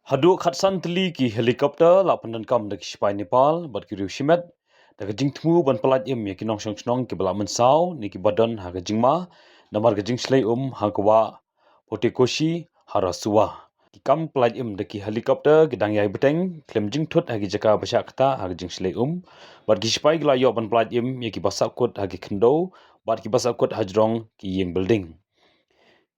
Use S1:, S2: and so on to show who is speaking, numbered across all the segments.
S1: Haduk khatsan Tylli ki helikopter la Pyndonkam da Kiba Nepal bat ki Shimet da jingtmu ban pelat im ya kinong snong ki bala mensau ni ki badan ha jingma namar jing slei ha kwa potekoshi harasua ki kam pelat im da ki helikopter gidang yai Bteng klem jing thut ha ki jaka basha kata ha jing slei bat ki spai gla yo ban pelat im ya ki basak kut ha ki khndo bat ki basak kut hajrong ki yeng building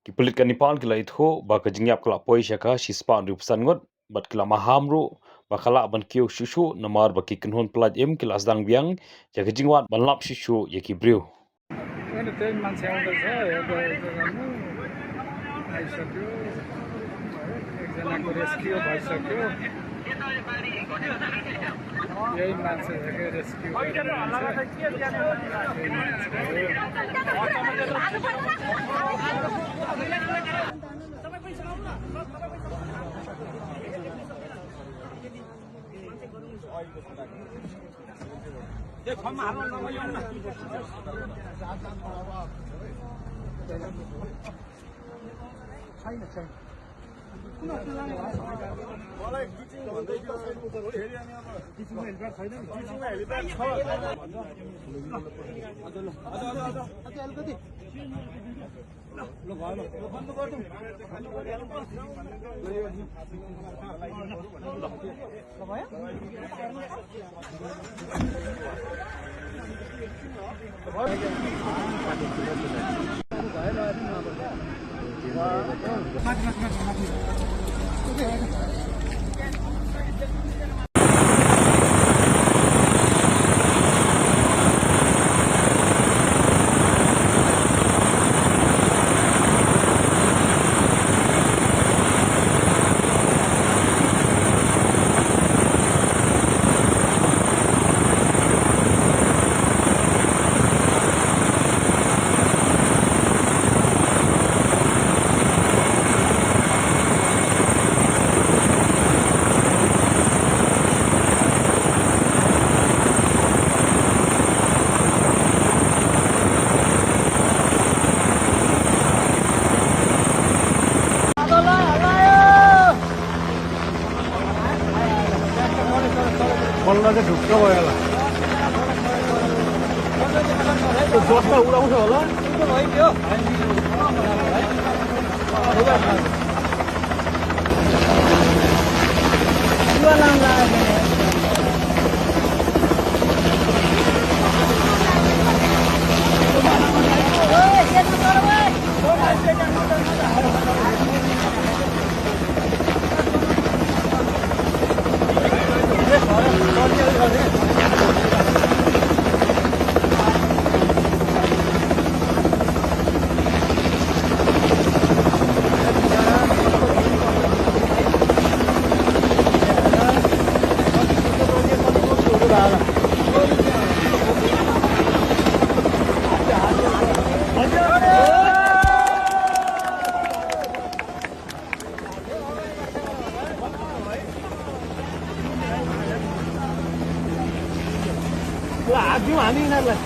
S1: ki pelit ka Nepal ki lai tho ba ka jingyap kala poi shaka shispa ru pesan ngot bat kila maham ru ba kala ban kiu shushu namar ba ki kinhon pelat im kila asdang biang ja ka jingwat ban lap shushu ye ki Briew
S2: Bueno, ten मान्छे आउँदैछ हेर्दा गर्नु आइसक्यो एकजनाको rescue भइसक्यो यही मान्छे के रेस्क्यु बल्ल चाहिँ ढुक्क भयो होला जोसमा उडाउँछ होला हात दिउँ हामी यिनीहरूलाई